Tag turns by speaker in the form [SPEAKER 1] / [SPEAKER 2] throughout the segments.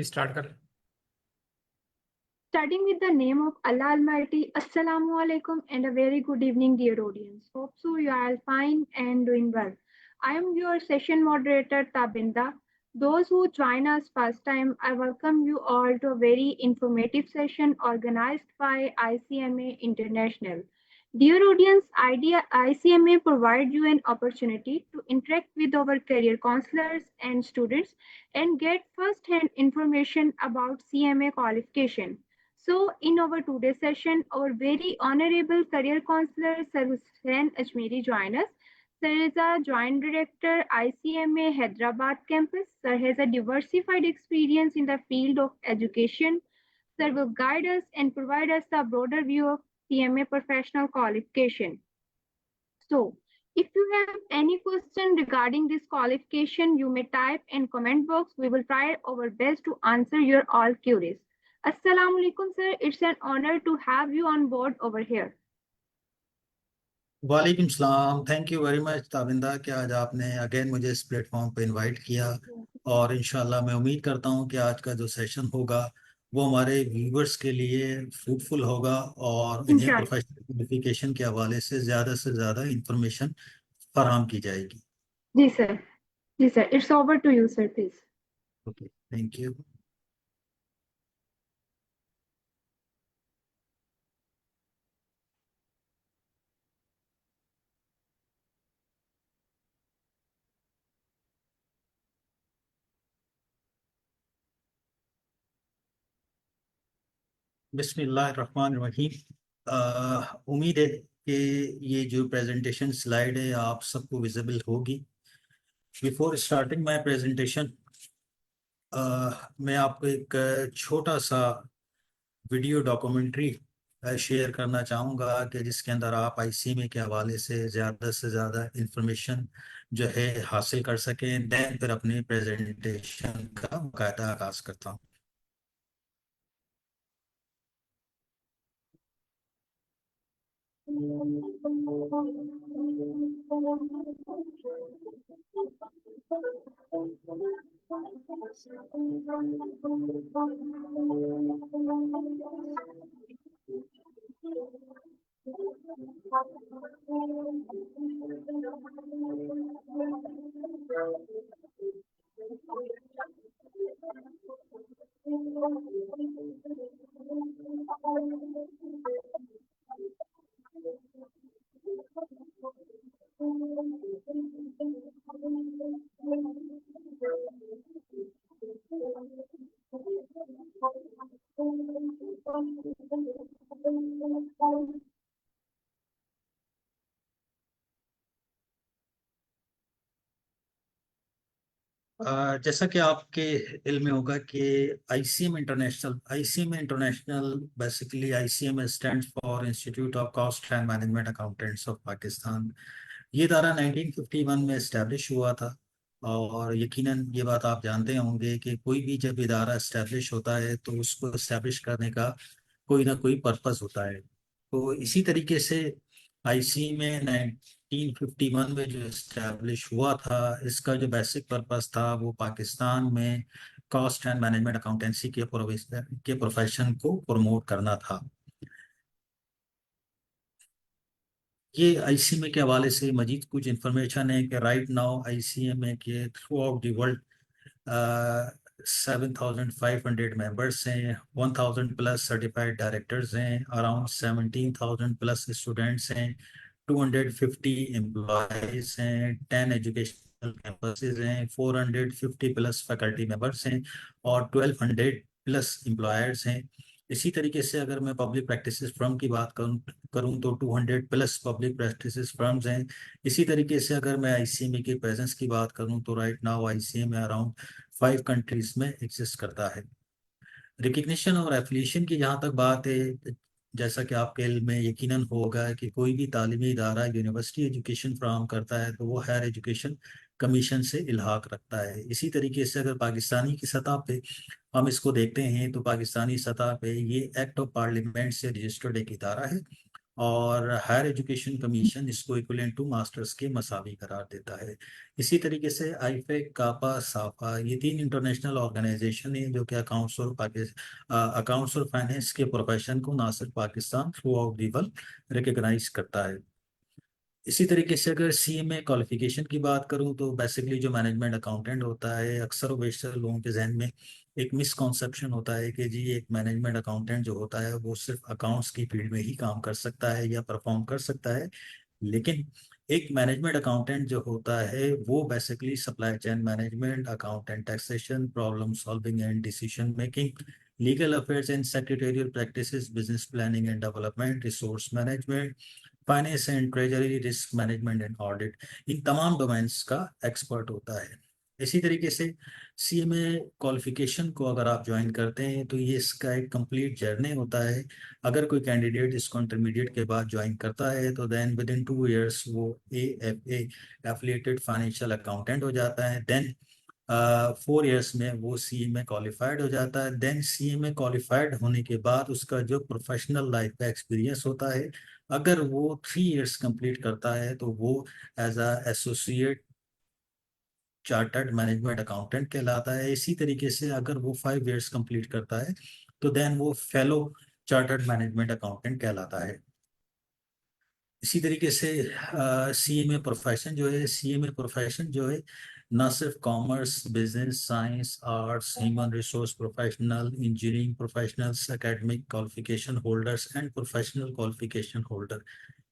[SPEAKER 1] Start कर।
[SPEAKER 2] Starting with the name of Allah Almighty, Assalamu alaikum and a very good evening, dear audience. Hope so you are all fine and doing well. I am your session moderator Tabinda. Those who join us first time, I welcome you all to a very informative session organized by ICMA International. Dear audience, ICMA provides you an opportunity to interact with our career counselors and students and get first-hand information about CMA qualification. So, in our today's session, our very honorable career counselor, Sir Hussain Ajmeri, join us. Sir is a joint director, ICMA Hyderabad campus. Sir has a diversified experience in the field of education. Sir will guide us and provide us a broader view of CMA professional qualification. So, if you have any question regarding this qualification, you may type in comment box. We will try our best to answer your all queries. Assalamu alaikum, sir. It's an honor to have you on board over here.
[SPEAKER 3] वालेकुम सलाम। Thank you very much Tabinda कि आज आपने again मुझे इस platform पे invite किया। और इंशाल्लाह मैं उम्मीद करता हूँ कि आज का जो सेशन होगा वो हमारे व्यूवर्स के लिए फ्रूटफुल होगा और इन्हें
[SPEAKER 2] Inshallah.
[SPEAKER 3] प्रोफेशनल क्वालिफिकेशन के हवाले से ज़्यादा इंफॉर्मेशन फराहम की जाएगी।
[SPEAKER 2] जी सर, जी sir. It's over to you, sir, please.
[SPEAKER 3] Okay, thank you. बिस्मिल्लाहिर्रहमानिर्रहीम। उम्मीद है कि ये जो प्रेजेंटेशन स्लाइड है आप सबको विजिबल होगी। बिफोर स्टार्टिंग माय प्रेजेंटेशन मैं आपको एक छोटा सा वीडियो डॉक्यूमेंट्री शेयर करना चाहूँगा कि जिसके अंदर आप आईसीएमए के हवाले से ज़्यादा इंफॉर्मेशन जो है हासिल कर सकें। देन फिर अपनी प्रेजेंटेशन का बाकायदा आगाज़ करता हूँ। जैसा कि आपके इल्म में होगा कि ICM international basically ICM stands for institute of cost and management accountants of Pakistan. ये इदारा 1951 में इस्टेब्लिश हुआ था। और यकीनन ये बात आप जानते होंगे कि कोई भी जब इदारा इस्टेब्लिश होता है तो उसको इस्टेब्लिश करने का कोई ना कोई पर्पस होता है। तो इसी तरीके से आईसी में 1951 में जो इस्टेब्लिश हुआ था, इसका जो बेसिक पर्पस था वो पाकिस्तान में कॉस्ट एंड मैनेजमेंट अकाउंटेंसी के प्रोफेशन को प्रमोट करना था। ये आईसीएमए के हवाले से मजीद कुछ इंफॉर्मेशन है कि राइट नाउ आईसीएमए के through out the world 7,500 members हैं, 1,000 प्लस सर्टिफाइड डायरेक्टर्स हैं, अराउंड 17,000 प्लस स्टूडेंट्स हैं, 250 एम्प्लॉयज हैं, 10 एजुकेशनल कैंपसेस हैं, 450 प्लस फैकल्टी मेंबर्स हैं और 1,200 प्लस एम्प्लॉयर्स हैं। इसी तरीके से अगर मैं पब्लिक प्रैक्टिस फर्म की बात करूं तो 200 प्लस पब्लिक प्रैक्टिस फर्म्स हैं। इसी तरीके से अगर मैं आईसीएमए की प्रेजेंस की बात करूं तो right now ICMA around 5 countries में एग्जिस्ट करता है। रिकग्निशन और एफिलिएशन की जहाँ तक बात है, जैसा कि आपके इल्म में यकीनन होगा कि कोई भी तालीमी इदारा यूनिवर्सिटी एजुकेशन फ्राहम करता है तो वो हायर एजुकेशन कमीशन से इल्हाक रखता है। इसी तरीके से अगर पाकिस्तानी की सतह पे हम इसको देखते हैं तो पाकिस्तानी सतह पे ये एक्ट ऑफ पार्लियामेंट से रजिस्टर्ड एक इदारा है और हायर एजुकेशन कमीशन इसको इक्विवेलेंट टू मास्टर्स के मसावी करार देता है। इसी तरीके से आईफेक, कापा, साफा, ये 3 इंटरनेशनल ऑर्गेनाइजेशन है जो कि अकाउंट्स और फाइनेंस के प्रोफेशन को ना सिर्फ Pakistan throughout the world recognize करता है। इसी तरीके से अगर सीएमए क्वालिफिकेशन की बात करूं तो बेसिकली जो मैनेजमेंट अकाउंटेंट होता है, अक्सर बेशतर लोगों के जहन में एक मिसकॉन्सेप्शन होता है कि जी एक मैनेजमेंट अकाउंटेंट जो होता है वो सिर्फ अकाउंट्स की फील्ड में ही काम कर सकता है या परफॉर्म कर सकता है। लेकिन एक मैनेजमेंट अकाउंटेंट जो होता है वो basically supply chain management, account and taxation, problem solving and decision making, legal affairs and secretarial practices, business planning and development, resource management, finance and treasury, risk management and audit, इन तमाम domains का expert होता है। इसी तरीके से CMA qualification को अगर आप ज्वाइन करते हैं तो ये इसका एक कंप्लीट जर्नी होता है। अगर कोई कैंडिडेट इसको इंटरमीडिएट के बाद ज्वाइन करता है तो देन विद इन 2 years वो AFA एफिलिएटेड फाइनेंशियल अकाउंटेंट हो जाता है। देन 4 years में वो सीएमए क्वालिफाइड हो जाता है। देन सीएमए क्वालिफाइड होने के बाद उसका जो प्रोफेशनल लाइफ का एक्सपीरियंस होता है, अगर वो 3 years कंप्लीट करता है तो वो as a associate chartered management accountant कहलाता है। इसी तरीके से अगर वो 5 years कंप्लीट करता है तो देन वो फेलो चार्टर्ड मैनेजमेंट अकाउंटेंट कहलाता है। इसी तरीके से सीएमए प्रोफेशन जो है ना सिर्फ commerce, business, science, arts, human resource professional, engineering professionals, academic qualification holders and professional qualification holder,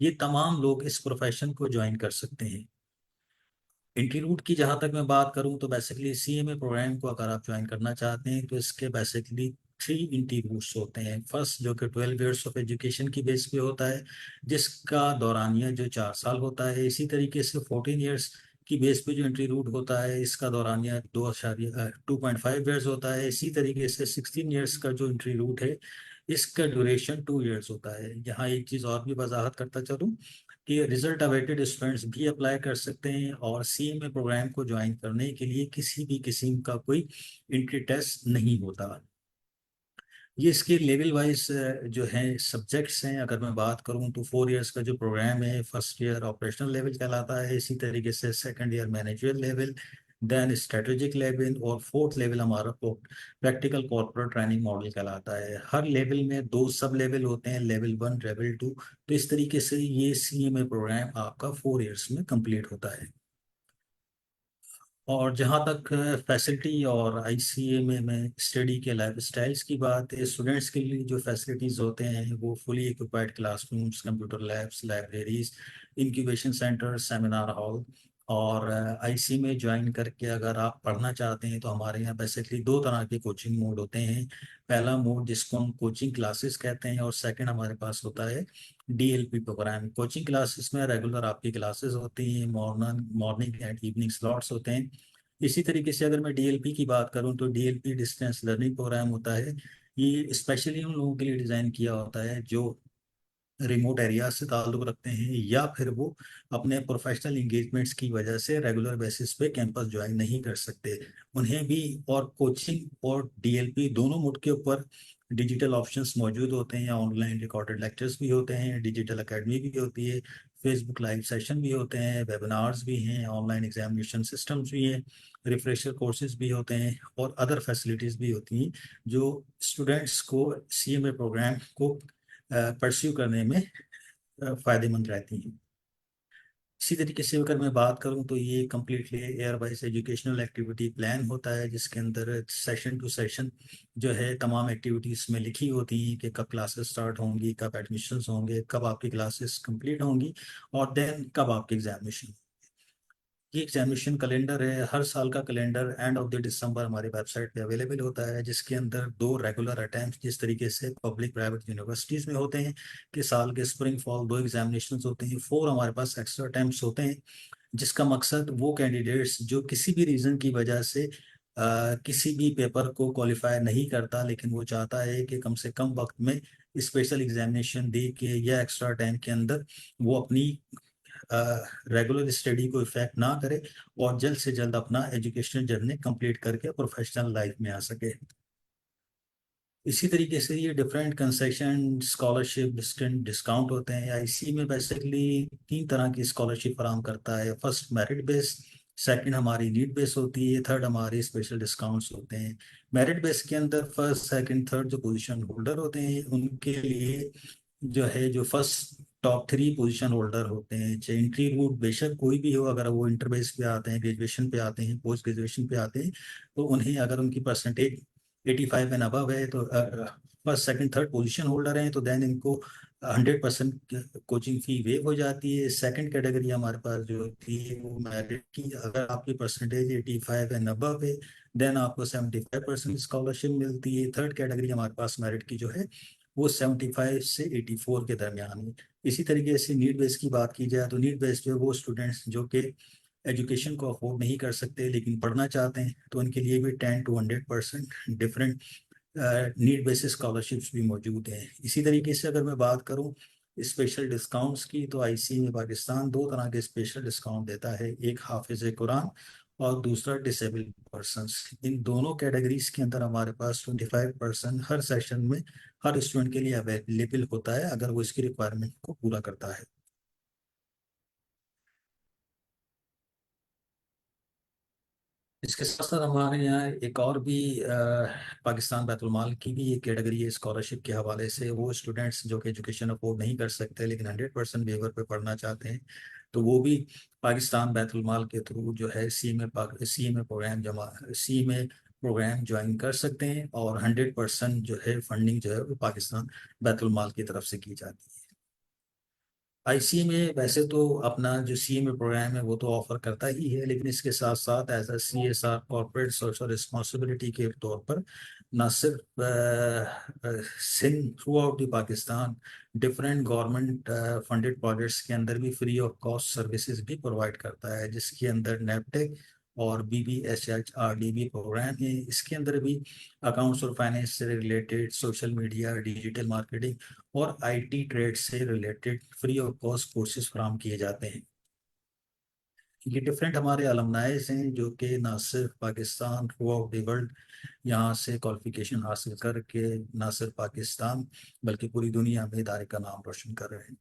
[SPEAKER 3] ये तमाम लोग इस प्रोफेशन को ज्वाइन कर सकते हैं। एंट्री रूट की जहाँ तक मैं बात करूँ तो बेसिकली सीएमए प्रोग्राम को अगर आप ज्वाइन करना चाहते हैं तो इसके बेसिकली 3 एंट्री रूट्स होते हैं। फर्स्ट जो कि 12 years ऑफ एजुकेशन की बेस पे होता है, जिसका दौरानिया जो 4 साल होता है। इसी तरीके से 14 years की बेस पे जो एंट्री रूट होता है इसका दौरानिया 2.5 years होता है। इसी तरीके से 16 years का जो एंट्री रूट है इसका ड्यूरेशन 2 years होता है। यहाँ एक चीज़ और भी वजाहत करता चलूँ कि रिजल्ट अवेटेड स्टूडेंट्स भी अप्लाई कर सकते हैं और सीएमए प्रोग्राम को ज्वाइन करने के लिए किसी भी किस्म का कोई एंट्री टेस्ट नहीं होता। ये इसके लेवल वाइज जो है सब्जेक्ट्स हैं, अगर मैं बात करूं तो 4 years का जो प्रोग्राम है, फर्स्ट ईयर ऑपरेशनल लेवल कहलाता है। इसी तरीके से second year managerial level, then strategic level और फोर्थ लेवल हमारा प्रैक्टिकल कॉर्पोरेट ट्रेनिंग मॉडल कहलाता है। हर लेवल में 2 सब लेवल होते हैं, लेवल 1, लेवल 2। तो इस तरीके से ये सीएमए प्रोग्राम आपका 4 years में कंप्लीट होता है। और जहाँ तक फैसिलिटी और आईसीए में स्टडी के लाइफ स्टाइल्स की बात है, स्टूडेंट्स के लिए जो फैसिलिटीज़ होते हैं वो fully equipped classrooms, computer labs, libraries, incubation centre, seminar hall. और आईसी में ज्वाइन करके अगर आप पढ़ना चाहते हैं तो हमारे यहाँ बेसिकली 2 तरह के कोचिंग मोड होते हैं। पहला मोड जिसको हम कोचिंग क्लासेस कहते हैं और सेकंड हमारे पास होता है डीएलपी प्रोग्राम। कोचिंग क्लासेस में रेगुलर आपकी क्लासेस होती हैं, मॉर्निंग एंड इवनिंग स्लॉट्स होते हैं। इसी तरीके से अगर मैं डीएलपी की बात करूं तो डीएलपी डिस्टेंस लर्निंग प्रोग्राम होता है। ये स्पेशली उन लोगों के लिए डिज़ाइन किया होता है जो रिमोट एरिया से ताल्लुक़ रखते हैं या फिर वो अपने प्रोफेशनल इंगेजमेंट्स की वजह से रेगुलर बेसिस पे कैंपस ज्वाइन नहीं कर सकते, उन्हें भी। और कोचिंग और डीएलपी दोनों मोड के ऊपर डिजिटल ऑप्शंस मौजूद होते हैं। ऑनलाइन रिकॉर्डेड लेक्चर्स भी होते हैं, डिजिटल एकेडमी भी होती है, फेसबुक लाइव सेशन भी होते हैं, वेबिनार्स भी हैं, ऑनलाइन एग्जामिनेशन सिस्टम्स भी हैं, रिफ्रेशर कोर्सेज भी होते हैं और अदर फैसिलिटीज़ भी होती हैं जो स्टूडेंट्स को सीएमए प्रोग्राम को परस्यू करने में फायदेमंद रहती हैं। इसी तरीके से अगर मैं बात करूं तो ये completely air wise educational activity plan होता है जिसके अंदर सेशन टू सेशन जो है तमाम एक्टिविटीज़ में लिखी होती हैं कि कब क्लासेस स्टार्ट होंगी, कब एडमिशन्स होंगे, कब आपकी क्लासेस कंप्लीट होंगी और देन कब आपकी एग्जामिनेशन। ये एग्जामिनेशन कैलेंडर है, हर साल का कैलेंडर एंड ऑफ द दिसंबर हमारी वेबसाइट पे अवेलेबल होता है, जिसके अंदर 2 रेगुलर अटेम्प्ट जिस तरीके से पब्लिक प्राइवेट यूनिवर्सिटीज़ में होते हैं कि साल के स्प्रिंग फॉल 2 एग्जामिनेशन होते हैं, 4 हमारे पास एक्स्ट्रा अटेम्प्ट होते हैं, जिसका मकसद वो कैंडिडेट्स जो किसी भी रीज़न की वजह से किसी भी पेपर को क्वालिफाई नहीं करता लेकिन वो चाहता है कि कम से कम वक्त में स्पेशल एग्जामिनेशन दे के या एक्स्ट्रा टाइम के अंदर वो अपनी रेगुलर स्टडी को इफेक्ट ना करे और जल्द से जल्द अपना एजुकेशनल जर्नी कंप्लीट करके प्रोफेशनल लाइफ में आ सके। इसी तरीके से ये डिफरेंट कंसेशन स्कॉलरशिप डिस्काउंट होते हैं। आईसी में बेसिकली 3 तरह की स्कॉलरशिप फराहम करता है। फर्स्ट मेरिट बेस, सेकंड हमारी नीड बेस होती है, थर्ड हमारे स्पेशल डिस्काउंट्स होते हैं। मेरिट बेस के अंदर फर्स्ट सेकंड थर्ड जो पोजीशन होल्डर होते हैं उनके लिए जो है, जो फर्स्ट टॉप 3 पोजीशन होल्डर होते हैं, चाहे एंट्री रूट बेशक कोई भी हो, अगर वो इंटर बेस पे आते हैं, ग्रेजुएशन पे आते हैं, पोस्ट ग्रेजुएशन पे आते हैं, तो उन्हें अगर उनकी परसेंटेज 85 एंड अबव है तो first second third position holder हैं तो देन इनको 100% कोचिंग फी वेव हो जाती है। सेकंड कैटेगरी हमारे पास जो होती है वो मेरिट की, अगर आपकी परसेंटेज 85 एंड अबव है देन आपको 75% स्कॉलरशिप मिलती है। थर्ड कैटेगरी हमारे पास मेरिट की जो है वो 75 से 84 के दरमियान है। इसी तरीके से नीड बेस की बात की जाए तो नीड बेस जो है वो स्टूडेंट्स जो कि एजुकेशन को अफोर्ड नहीं कर सकते लेकिन पढ़ना चाहते हैं तो उनके लिए भी 10 to 100% different need basis scholarships भी मौजूद हैं। इसी तरीके से अगर मैं बात करूं स्पेशल डिस्काउंट्स की, तो आईसी में पाकिस्तान 2 तरह के स्पेशल डिस्काउंट देता है, एक हाफिज कुरान और दूसरा डिसेबल्ड पर्सनस। इन दोनों कैटेगरीज के अंदर हमारे पास 25% हर सेशन में हर स्टूडेंट के लिए अवेलेबल होता है अगर वो इसकी रिक्वायरमेंट को पूरा करता है। इसके साथ साथ हमारे यहाँ एक और भी पाकिस्तान बैतुल माल की भी एक कैटेगरी है स्कॉलरशिप के हवाले से। वो स्टूडेंट्स जो कि एजुकेशन अफोर्ड नहीं कर सकते लेकिन 100% वेवर पे पढ़ना चाहते हैं तो वो भी पाकिस्तान बैतुल माल के थ्रू जो है सी में प्रोग्राम ज्वाइन कर सकते हैं और 100% जो है फंडिंग जो है वो पाकिस्तान बैतुल माल की तरफ से की जाती है। आईसी में वैसे तो अपना जो सीएमए प्रोग्राम है वो तो ऑफर करता ही है, लेकिन इसके साथ साथ as a CSR corporate social responsibility के तौर पर न सिर्फ Sindh throughout the Pakistan different government funded projects के अंदर भी फ्री ऑफ कॉस्ट सर्विसेज भी प्रोवाइड करता है, जिसके अंदर नेपटेक और BBHHRD भी प्रोग्राम है। इसके अंदर भी अकाउंट्स और फाइनेंस से related, social media, digital marketing और आईटी ट्रेड से related free of cost courses फराहम किए जाते हैं। ये डिफरेंट हमारे अलमनाइज हैं जो कि ना सिर्फ Pakistan throughout the world यहाँ से क्वालिफिकेशन हासिल करके ना सिर्फ पाकिस्तान बल्कि पूरी दुनिया में इदारे का नाम रोशन कर रहे हैं।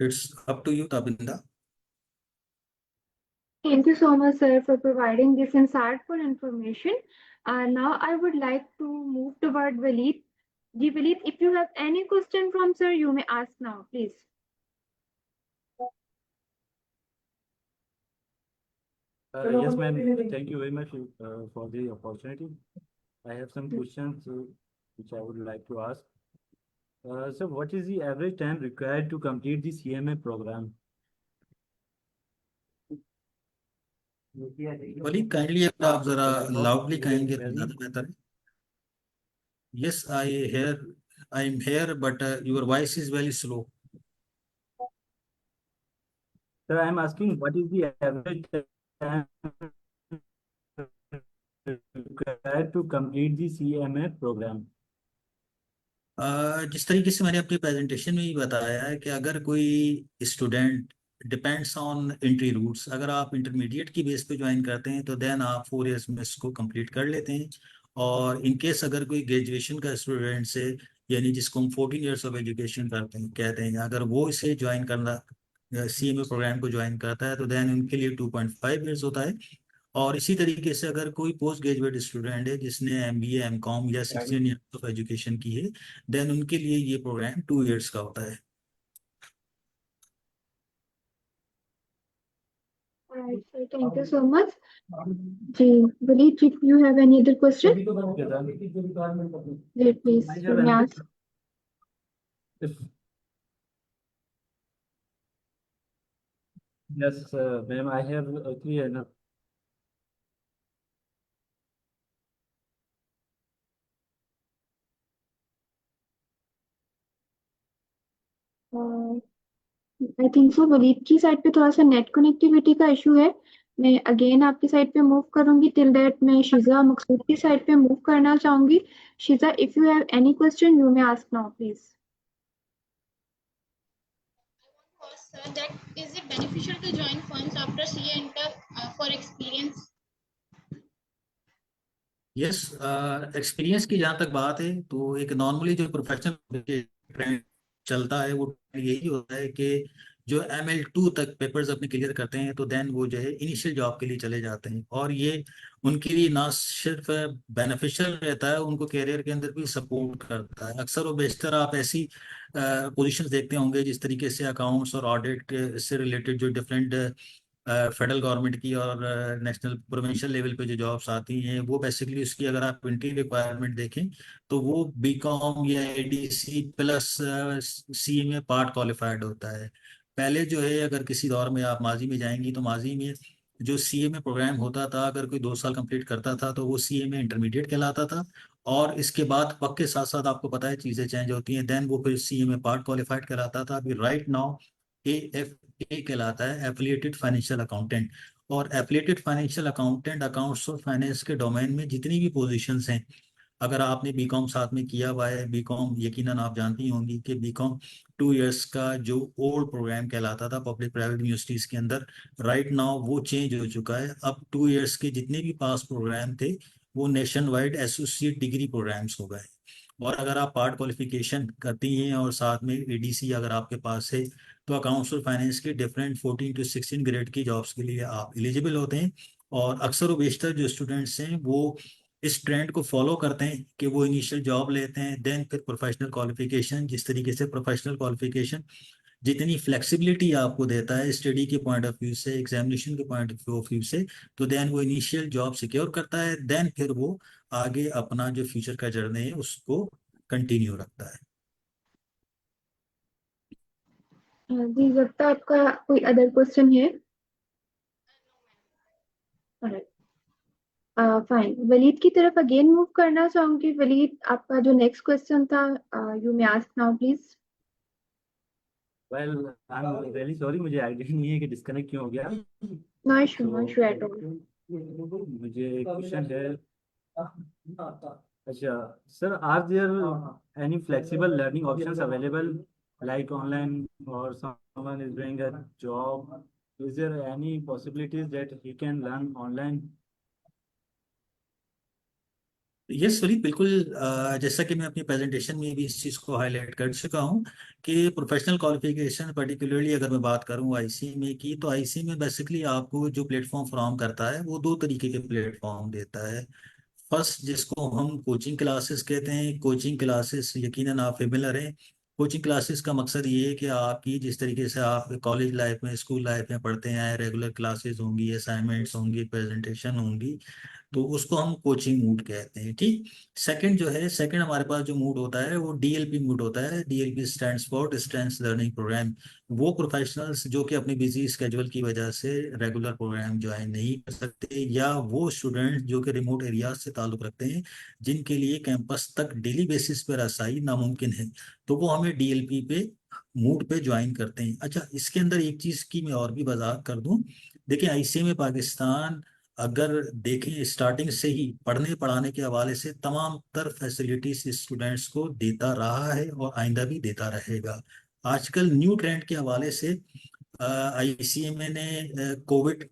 [SPEAKER 3] It's up to you Tabinda.
[SPEAKER 2] Thank you so much, sir, for providing this insightful information. Now I would like to move toward Waleed. Ji Waleed, if you have any question from sir, you may ask now, please.
[SPEAKER 1] Yes, ma'am. Thank you very much for the opportunity. I have some questions which I would like to ask. So, what is the average time required to complete the CMA program?
[SPEAKER 3] Waleed kindly अगर आप जरा loudly कहेंगे तो ज्यादा बेहतर है। Yes I am here but your voice is very slow.
[SPEAKER 1] Sir, I am asking what is the average time required to complete the CMA program?
[SPEAKER 3] जिस तरीके से मैंने अपनी प्रेजेंटेशन में ही बताया है कि अगर कोई student depends on entry routes, अगर आप इंटरमीडिएट की बेस पे ज्वाइन करते हैं तो देन आप 4 इयर्स में इसको कंप्लीट कर लेते हैं। और इन केस अगर कोई ग्रेजुएशन का स्टूडेंट से, यानी जिसको हम 14 इयर्स ऑफ एजुकेशन करते हैं कहते हैं, अगर वो इसे ज्वाइन करना सीएमए प्रोग्राम को ज्वाइन करता है तो देन उनके लिए 2.5 इयर्स होता है। और इसी तरीके से अगर कोई पोस्ट ग्रेजुएट स्टूडेंट है जिसने MBA MCOM या 16 इयर्स ऑफ एजुकेशन की है देन उनके लिए ये प्रोग्राम 2 इयर्स का होता है।
[SPEAKER 2] All right, sir. Thank you so much. Ji Waleed, if you have any other question, जी please,
[SPEAKER 1] I
[SPEAKER 2] you
[SPEAKER 1] have
[SPEAKER 2] may
[SPEAKER 1] another.
[SPEAKER 2] ask.
[SPEAKER 1] If, yes, ma'am, I have actually enough.
[SPEAKER 2] I think so Waleed की side पे थोड़ा सा net connectivity का issue है, मैं again आपकी side पे मूव करूंगी। टिल दैट मैं शीजा मकसूद की साइड पे मूव करना चाहूंगी। Sheeza, if you have any question you may ask now please.
[SPEAKER 4] Sir, that is it beneficial to join firms after CA enter for experience?
[SPEAKER 3] Yes, experience की जहाँ तक बात है तो एक नॉर्मली जो प्रोफेशनल ट्रेंड चलता है वो यही होता है कि जो ML2 तक पेपर्स अपने क्लियर करते हैं तो देन वो जो है इनिशियल जॉब के लिए चले जाते हैं, और ये उनके लिए ना सिर्फ बेनिफिशियल रहता है, उनको करियर के अंदर भी सपोर्ट करता है। अक्सर और बेशतर आप ऐसी पोजीशंस देखते होंगे जिस तरीके से अकाउंट्स और ऑडिट से रिलेटेड जो डिफरेंट फेडरल गवर्नमेंट की और नेशनल प्रोविंशियल लेवल पे जो जॉब्स आती हैं वो बेसिकली उसकी अगर आप एंट्री रिक्वायरमेंट देखें तो वो बीकॉम या ADC plus CMA part qualified होता है। पहले जो है अगर किसी दौर में आप माजी में जाएंगी तो माजी में जो CMA प्रोग्राम होता था, अगर कोई 2 साल कंप्लीट करता था तो वो CMA इंटरमीडिएट कहलाता था, और इसके बाद वक्त के साथ साथ आपको पता है चीज़ें चेंज होती हैं, देन वो फिर CMA पार्ट क्वालिफाइड कहलाता था। अभी राइट नाउ AFA कहलाता है, एफिलिएटेड फाइनेंशियल अकाउंटेंट। और एफिलिएटेड फाइनेंशियल अकाउंटेंट अकाउंट्स और फाइनेंस के डोमेन में जितनी भी पोजीशंस हैं, अगर आपने बीकॉम साथ में किया हुआ है, बीकॉम यकीनन आप जानती होंगी कि बीकॉम 2 इयर्स का जो ओल्ड प्रोग्राम कहलाता था पब्लिक प्राइवेट यूनिवर्सिटीज के अंदर, राइट नाउ वो चेंज हो चुका है। अब 2 इयर्स के जितने भी पास प्रोग्राम थे वो nationwide associate degree programs हो गए। और अगर आप पार्ट क्वालिफिकेशन करती हैं और साथ में ADC अगर आपके पास है तो अकाउंट्स और फाइनेंस के डिफरेंट 14 to 16 ग्रेड की जॉब्स के लिए आप एलिजिबल होते हैं। और अक्सर व बेशतर जो स्टूडेंट्स हैं वो इस ट्रेंड को फॉलो करते हैं कि वो इनिशियल जॉब लेते हैं, देन फिर प्रोफेशनल क्वालिफिकेशन। जिस तरीके से प्रोफेशनल क्वालिफिकेशन जितनी फ्लेक्सिबिलिटी आपको देता है स्टडी के पॉइंट ऑफ व्यू से, एग्जामिनेशन के पॉइंट ऑफ व्यू से, तो देन वो इनिशियल जॉब सिक्योर करता है, देन फिर वो आगे अपना जो फ्यूचर का जर्नी है उसको कंटिन्यू रखता है।
[SPEAKER 2] जी, जब तक आपका कोई अदर क्वेश्चन है? फाइन, वलीद की तरफ अगेन मूव करना चाहूंगी। वलीद, आपका जो नेक्स्ट क्वेश्चन था, you may ask now please.
[SPEAKER 1] Well I am really sorry, मुझे आइडिया नहीं है कि डिस्कनेक्ट क्यों हो गया।
[SPEAKER 2] No issue, no issue at all.
[SPEAKER 1] मुझे एक क्वेश्चन है। अच्छा sir, are there any flexible learning options available like online, or someone is doing a job, is there any possibilities that he can learn online?
[SPEAKER 3] Yes Sunil, बिल्कुल। जैसा कि मैं अपनी presentation में भी इस चीज़ को हाईलाइट कर चुका हूँ कि प्रोफेशनल क्वालिफिकेशन पर्टिकुलरली अगर मैं बात करूँ आईसी में की, तो आईसी में बेसिकली आपको जो प्लेटफॉर्म फ्राहम करता है वो 2 तरीके के प्लेटफॉर्म देता है। फर्स्ट, जिसको हम कोचिंग क्लासेस कहते हैं। कोचिंग क्लासेस यकीनन आप फेमिलर हैं। कोचिंग क्लासेस का मकसद ये है कि आपकी जिस तरीके से आप कॉलेज लाइफ में, स्कूल लाइफ में पढ़ते हैं, रेगुलर क्लासेस होंगी, असाइनमेंट्स होंगी, प्रेजेंटेशन होंगी, तो उसको हम कोचिंग मूड कहते हैं। ठीक। सेकंड जो है, सेकंड हमारे पास जो मूड होता है वो DLP मूड होता है। DLP stands for distance learning program. वो प्रोफेशनल्स जो कि अपनी बिजी स्केड्यूल की वजह से रेगुलर प्रोग्राम ज्वाइन नहीं कर सकते, या वो स्टूडेंट जो कि रिमोट एरियाज से ताल्लुक रखते हैं जिनके लिए कैंपस तक डेली बेसिस पर रसाई नामुमकिन है, तो वो हमें DLP पे मूड पे ज्वाइन करते हैं। अच्छा, इसके अंदर एक चीज की मैं और भी वजाहत कर दूं। देखिए, ICA में पाकिस्तान अगर देखें स्टार्टिंग से ही पढ़ने पढ़ाने के हवाले से तमाम तर फैसिलिटीज स्टूडेंट्स को देता रहा है और आइंदा भी देता रहेगा। आजकल न्यू ट्रेंड के हवाले से ICMA ने कोविड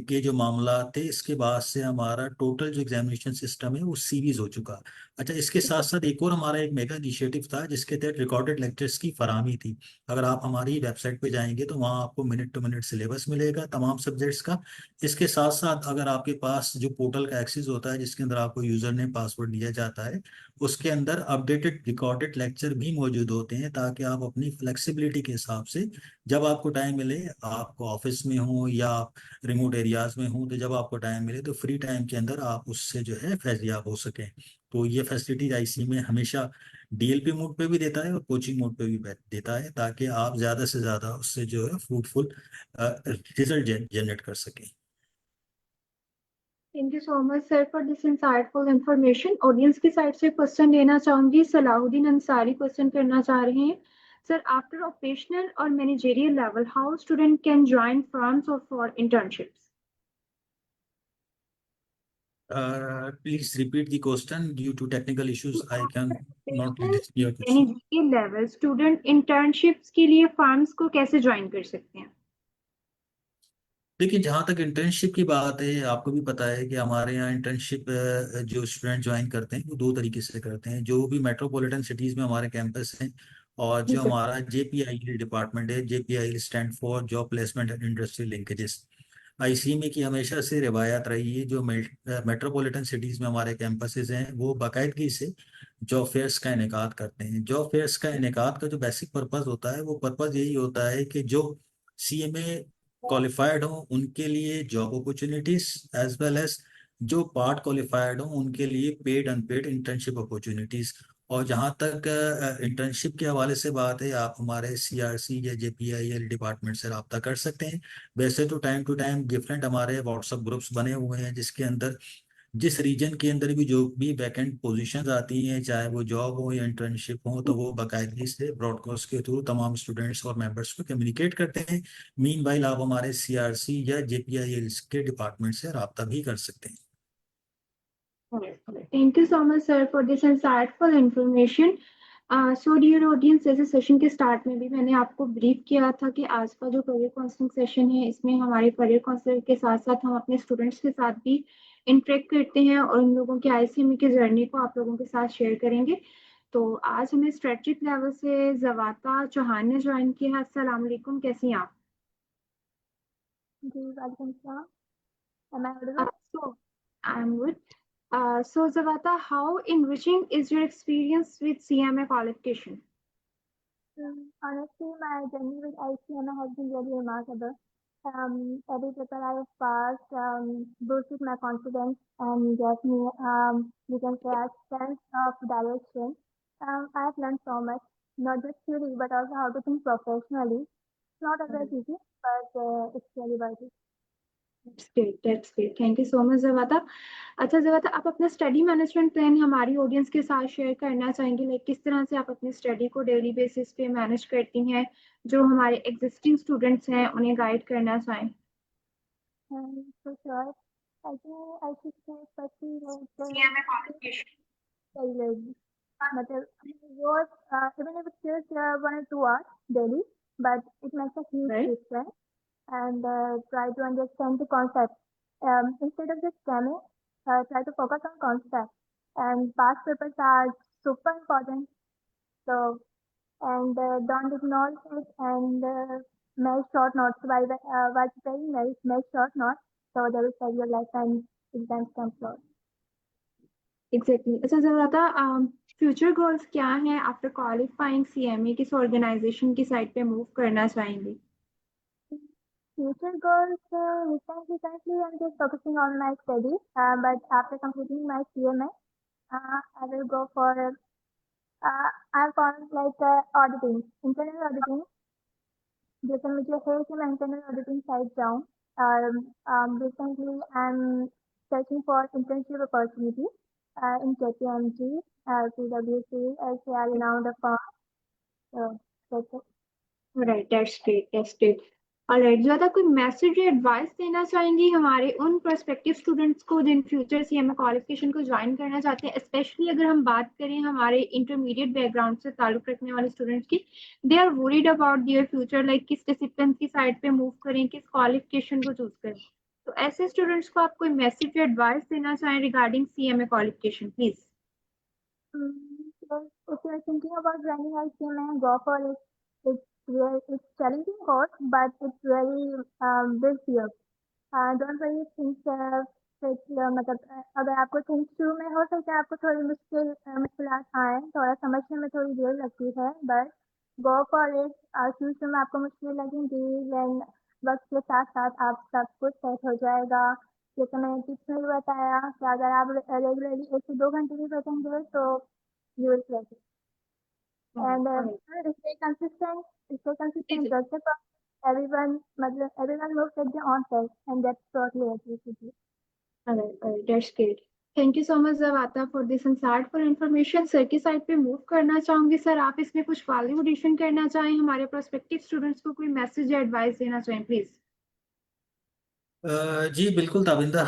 [SPEAKER 3] के जो मामला थे इसके बाद से हमारा टोटल जो एग्जामिनेशन सिस्टम है वो सीरीज हो चुका। अच्छा, इसके साथ साथ एक और हमारा एक मेगा इनिशिएटिव था जिसके तहत रिकॉर्डेड लेक्चर्स की फराहमी थी। अगर आप हमारी वेबसाइट पे जाएंगे तो वहाँ आपको मिनट टू मिनट सिलेबस मिलेगा तमाम सब्जेक्ट्स का। इसके साथ साथ अगर आपके पास जो पोर्टल का एक्सेस होता है जिसके अंदर आपको यूजर नेम पासवर्ड दिया जाता है, उसके अंदर अपडेटेड रिकॉर्डेड लेक्चर भी मौजूद होते हैं, ताकि आप अपनी फ्लेक्सिबिलिटी के हिसाब से जब आपको टाइम मिले, आपको ऑफिस में हो या आप रिमोट एरियाज में हो, तो जब आपको टाइम मिले तो फ्री टाइम के अंदर आप उससे जो है फैजियाब हो सकें। तो ये फैसिलिटीज IC में हमेशा DLP मोड पे भी देता है और कोचिंग मोड पे भी देता है, ताकि आप ज़्यादा से ज़्यादा उससे जो है फ्रूटफुल रिजल्ट जनरेट कर सकें।
[SPEAKER 2] Thank you so much sir for this insightful information. Audience की साइड से क्वेश्चन लेना चाहूंगी। सलाहुद्दीन अंसारी क्वेश्चन करना चाह रहे हैं। सर, आफ्टर ऑपरेशनल और managerial level how student can join firms और for internships?
[SPEAKER 3] Please repeat the question. Due to technical issues, I can not listen your
[SPEAKER 2] यानी
[SPEAKER 3] question.
[SPEAKER 2] GE level student internships के लिए firms को कैसे join कर सकते हैं?
[SPEAKER 3] देखिए, जहाँ तक इंटर्नशिप की बात है, आपको भी पता है कि हमारे यहाँ इंटर्नशिप जो स्टूडेंट ज्वाइन करते हैं वो दो तरीके से करते हैं। जो भी मेट्रोपॉलिटन सिटीज़ में हमारे कैंपस हैं और
[SPEAKER 2] जी
[SPEAKER 3] जो
[SPEAKER 2] सर।
[SPEAKER 3] हमारा JPIL डिपार्टमेंट है, JPIL stand for job placement and industry linkages. ICME की हमेशा से रिवायत रही है, जो मेट्रोपॉलिटन सिटीज़ में हमारे कैंपसेस हैं वो बाकायदगी से जॉब फेयर्स का इनेकाद करते हैं। जॉब फेयर्स का इनेकाद का जो बेसिक पर्पज़ होता है वो पर्पज़ यही होता है कि जो CMA क्वालिफाइड हो उनके लिए job opportunities as well as जो पार्ट क्वालिफाइड हो उनके लिए पेड अनपेड इंटर्नशिप अपॉर्चुनिटीज। और जहाँ तक इंटर्नशिप के हवाले से बात है, आप हमारे CRC या JPIL डिपार्टमेंट से रब्ता कर सकते हैं। वैसे तो टाइम टू टाइम डिफरेंट हमारे व्हाट्सएप ग्रुप्स बने हुए हैं जिसके अंदर जिस रीजन के अंदर भी जो भी वैकेंट पोजीशंस आती हैं, चाहे वो जॉब हो या इंटर्नशिप हो, तो वो बाकायदगी से ब्रॉडकास्ट के थ्रू तमाम स्टूडेंट्स और मेंबर्स को कम्युनिकेट करते हैं। मीनवाइल आप हमारे CRC या JPIL के डिपार्टमेंट से रब्ता भी कर सकते हैं।
[SPEAKER 2] Thank you so much, sir, for this insightful information. So dear audience, जैसे सेशन के स्टार्ट में भी मैंने आपको ब्रीफ किया था कि आज का जो करियर काउंसलिंग सेशन है इसमें हमारे करियर काउंसलर के साथ साथ हम अपने स्टूडेंट्स के साथ भी इंटरेक्ट करते हैं और उन लोगों की ICME की जर्नी को आप लोगों के साथ शेयर करेंगे। तो आज हमें स्ट्रेटजिक लेवल से जवाता चौहान ने ज्वाइन किया है। अस्सलाम वालेकुम, कैसी हैं आप?
[SPEAKER 5] जी वालेकुम सलाम। Am I audible?
[SPEAKER 2] So I'm good. So Zavata, how enriching is your experience with CMA qualification?
[SPEAKER 5] Honestly, my journey with ICMA has been really remarkable. Every paper I have passed boosted my confidence and gave me, you can say, a sense of direction. I have learned so much, not just theory, but also how to think professionally. It's not always easy, but it's really worth it.
[SPEAKER 2] That's great. That's great. Thank you so much, Zavata. अच्छा ज़वाता, आप अपना study management plan हमारी audience के साथ share करना चाहेंगे? Like किस तरह से आप अपनी स्टडी को डेली बेसिस पे मैनेज करती हैं, जो हमारे एग्जिस्टिंग स्टूडेंट्स हैं उन्हें गाइड करना चाहें?
[SPEAKER 5] For sure, I think I should say firstly
[SPEAKER 2] CMA qualification.
[SPEAKER 5] regularly. मतलब रोज even if it's just 1 or 2 hours daily, but it makes a huge
[SPEAKER 2] Right.
[SPEAKER 5] difference. And try to understand the concept. Instead of just cramming, try to focus on concept. And past papers are super important. So, and don't ignore it and make short notes while preparing. Make short notes so they will save your life and exams can flow.
[SPEAKER 2] Exactly. अच्छा ज़वाता, future goals क्या हैं after qualifying CMA? किस organisation की side पे move करना चाहेंगे?
[SPEAKER 5] Future goals, currently I'm just focusing on my studies, but after completing my CMA, I will go for, I've gone like auditing, internal auditing. जैसे मुझे है कि मैं internal auditing side जाऊँ. Recently I'm searching for internship opportunity in KPMG, PwC, LCR, renowned firm. So that's it.
[SPEAKER 2] Right, that's great. That's great. Alright, ज़्यादा कोई message या advice देना चाहेंगी हमारे उन प्रोस्पेक्टिव स्टूडेंट्स को जिन फ्यूचर CMA क्वालिफिकेशन को ज्वाइन करना चाहते हैं, स्पेशली अगर हम बात करें हमारे इंटरमीडिएट बैकग्राउंड से ताल्लुक रखने वाले स्टूडेंट्स की, they are worried about their future, like किस डिसिप्लिन की साइड पे मूव करें, किस क्वालिफिकेशन को चूज करें। तो ऐसे स्टूडेंट्स को आप कोई मैसेज या एडवाइस देना चाहें regarding CMA qualification, please?
[SPEAKER 5] Well, if you're thinking about joining ICMA, go for it. It's challenging course, but it's very big field. Don't worry, things मतलब अगर आपको थिंग्स शुरू में हो सकता है आपको थोड़ी मुश्किलात आए, थोड़ा समझने में थोड़ी देर लगती है, बट गो फॉर इट. शुरू में आपको मुश्किल लगेंगी, देन वक्त के साथ साथ आप सब कुछ सेट हो जाएगा. जैसे मैंने टिप्स में बताया कि अगर आप रेगुलरली 1 से 2 घंटे भी बैठेंगे तो you will crack it. And stay consistent. Just because everyone moves at their own pace, and that's totally agree with you.
[SPEAKER 2] Alright, that's great. Thank you so much Zavata for this insightful information. Sir की side पे move करना चाहूंगी। Sir, आप इसमें कुछ value addition करना चाहें, हमारे प्रोस्पेक्टिव स्टूडेंट्स को कोई मैसेज या एडवाइस देना चाहें, प्लीज?
[SPEAKER 3] जी बिल्कुल ताबिंदा।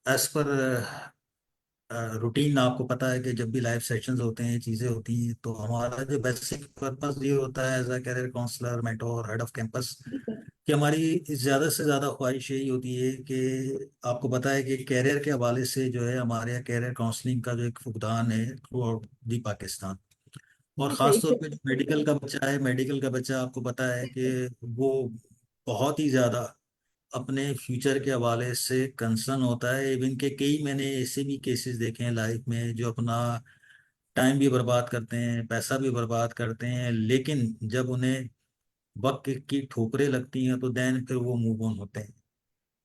[SPEAKER 3] एज पर रूटीन आपको पता है कि जब भी लाइव सेशंस होते हैं, चीज़ें होती हैं, तो हमारा जो बेसिक पर्पस ये होता है as a career counsellor, mentor, head of campus, कि हमारी ज़्यादा से ज़्यादा ख्वाहिश यही होती है कि आपको पता है कि कैरियर के हवाले से जो है हमारे यहाँ कैरियर काउंसलिंग का जो एक फुकदान है थ्रू आउट दी पाकिस्तान। और ख़ास तौर पे जो मेडिकल का बच्चा है, मेडिकल का बच्चा आपको पता है कि वो बहुत ही ज़्यादा अपने फ्यूचर के हवाले से कंसर्न होता है। इवन के कई मैंने ऐसे भी केसेस देखे हैं लाइफ में जो अपना टाइम भी बर्बाद करते हैं, पैसा भी बर्बाद करते हैं, लेकिन जब उन्हें वक्त की ठोकरें लगती हैं तो देन फिर वो मूव ऑन होते हैं।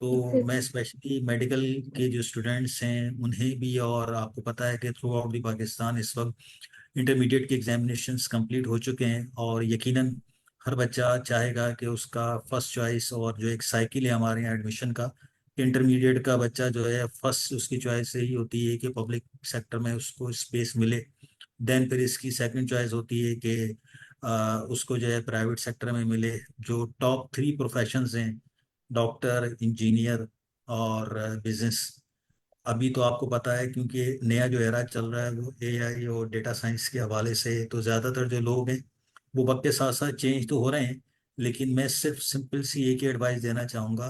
[SPEAKER 3] तो मैं स्पेशली मेडिकल के जो स्टूडेंट्स हैं उन्हें भी, और आपको पता है कि थ्रू आउट दी पाकिस्तान इस वक्त इंटरमीडिएट के एग्जामिनेशंस कंप्लीट हो चुके हैं, और यकीनन हर बच्चा चाहेगा कि उसका फर्स्ट चॉइस, और जो एक साइकिल है हमारे यहाँ एडमिशन का, इंटरमीडिएट का बच्चा जो है फर्स्ट उसकी चॉइस यही होती है कि पब्लिक सेक्टर में उसको स्पेस मिले। देन फिर इसकी सेकंड चॉइस होती है कि उसको जो है प्राइवेट सेक्टर में मिले। जो टॉप 3 प्रोफेशंस हैं, डॉक्टर, इंजीनियर और बिजनेस। अभी तो आपको पता है क्योंकि नया जो एरा चल रहा है वो एआई और डेटा साइंस के हवाले से है, तो ज़्यादातर जो लोग हैं वो वक्त के साथ साथ चेंज तो हो रहे हैं, लेकिन मैं सिर्फ सिंपल सी एक ही एडवाइस देना चाहूँगा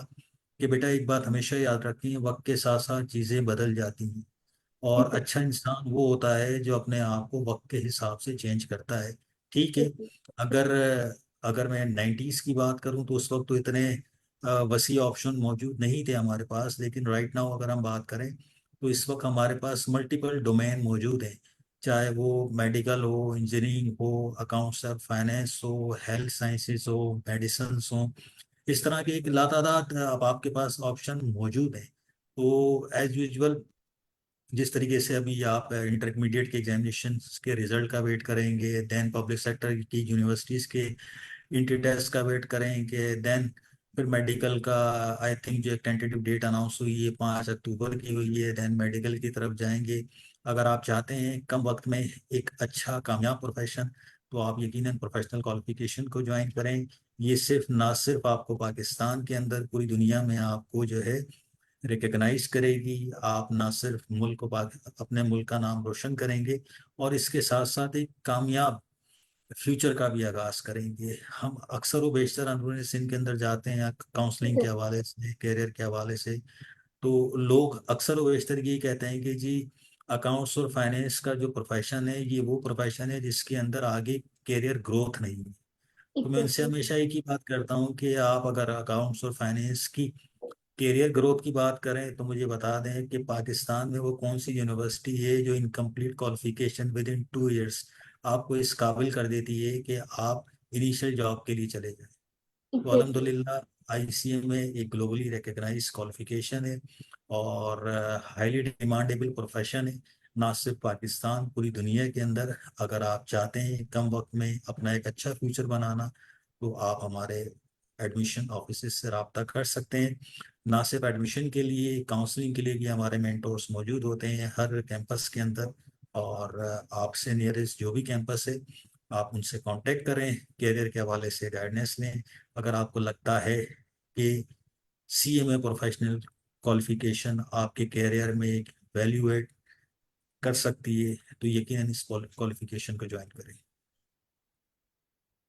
[SPEAKER 3] कि बेटा एक बात हमेशा याद रखें, वक्त के साथ साथ चीज़ें बदल जाती हैं, और अच्छा इंसान वो होता है जो अपने आप को वक्त के हिसाब से चेंज करता है। ठीक है। अगर अगर मैं 90s की बात करूं तो उस वक्त तो इतने वसी ऑप्शन मौजूद नहीं थे हमारे पास, लेकिन राइट नाउ अगर हम बात करें तो इस वक्त हमारे पास मल्टीपल डोमेन मौजूद हैं, चाहे वो मेडिकल हो, इंजीनियरिंग हो, अकाउंट्स और फाइनेंस हो, हेल्थ साइंसेज हो, मेडिसिन हो। इस तरह के एक लातादाद अब आपके पास ऑप्शन मौजूद हैं। तो एज यूजुअल जिस तरीके से अभी आप इंटरमीडिएट के एग्जामिनेशन के रिजल्ट का वेट करेंगे, देन पब्लिक सेक्टर की यूनिवर्सिटीज़ के इंटर टेस्ट का वेट करेंगे, देन फिर मेडिकल का आई थिंक जो एक टेंटेटिव डेट अनाउंस हुई है 5 अक्टूबर की हुई है, देन मेडिकल की तरफ जाएंगे। अगर आप चाहते हैं कम वक्त में एक अच्छा कामयाब प्रोफेशन, तो आप यकीनन प्रोफेशनल क्वालिफिकेशन को ज्वाइन करें। ये सिर्फ ना सिर्फ आपको पाकिस्तान के अंदर, पूरी दुनिया में आपको जो है रिकग्नाइज करेगी। आप ना सिर्फ मुल्क को अपने मुल्क का नाम रोशन करेंगे, और इसके साथ साथ एक कामयाब फ्यूचर का भी आगाज करेंगे। हम अक्सर व बेशतर अंदरूनी सिंध के अंदर जाते हैं काउंसलिंग के हवाले से, करियर के हवाले से, तो लोग अक्सर व बेशतर यही कहते हैं कि जी अकाउंट्स और फाइनेंस का जो प्रोफेशन है ये वो प्रोफेशन है जिसके अंदर आगे करियर ग्रोथ नहीं है। तो मैं उनसे हमेशा एक ही बात करता हूँ कि आप अगर अकाउंट्स और फाइनेंस की करियर ग्रोथ की बात करें तो मुझे बता दें कि पाकिस्तान में वो कौन सी यूनिवर्सिटी है जो incomplete qualification with in 2 years आपको इस काबिल कर देती है कि आप इनिशियल जॉब के लिए चले जाएं। तो अल्हम्दुलिल्लाह आईसीएम एक ग्लोबली रिकग्नाइज क्वालिफिकेशन है, और हाईली डिमांडेबल प्रोफेशन है, ना सिर्फ पाकिस्तान, पूरी दुनिया के अंदर। अगर आप चाहते हैं कम वक्त में अपना एक अच्छा फ्यूचर बनाना, तो आप हमारे एडमिशन ऑफिस से रब्ता कर सकते हैं। ना सिर्फ एडमिशन के लिए, काउंसलिंग के लिए भी हमारे मेंटोर्स मौजूद होते हैं हर कैंपस के अंदर, और आपसे नियरेस्ट जो भी कैंपस है आप उनसे कांटेक्ट करें, कैरियर के हवाले से गाइडेंस लें। अगर आपको लगता है कि सीएमए प्रोफेशनल क्वालिफिकेशन आपके कैरियर में एक वैल्यू ऐड कर सकती है, तो यकीनन इस क्वालिफिकेशन को ज्वाइन करें।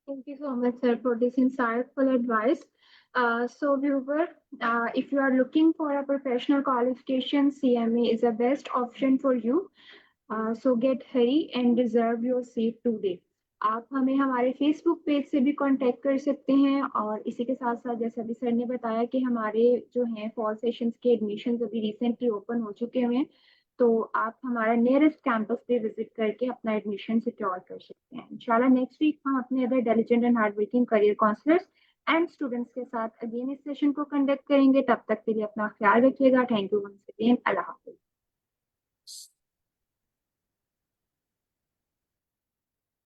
[SPEAKER 2] Thank you so much, sir, for this insightful advice. So, viewer, if you are looking for a professional qualification, CMA is the best option for you. So get hurry and reserve your seat today. आप हमें हमारे Facebook page से भी contact कर सकते हैं, और इसी के साथ साथ जैसे अभी सर ने बताया कि हमारे जो हैं फॉल सेशंस के एडमिशंस अभी रिसेंटली ओपन हो चुके हुए हैं, तो आप हमारा नियरेस्ट कैंपस पे विजिट करके अपना एडमिशन सिक्योर कर सकते हैं। इंशाल्लाह नेक्स्ट वीक हम अपने other diligent and hard working career counsellors and students के साथ अगेन इस सेशन को कंडक्ट करेंगे। तब तक के लिए अपना ख्याल रखिएगा। Thank you once again. अल्लाह हाफिज।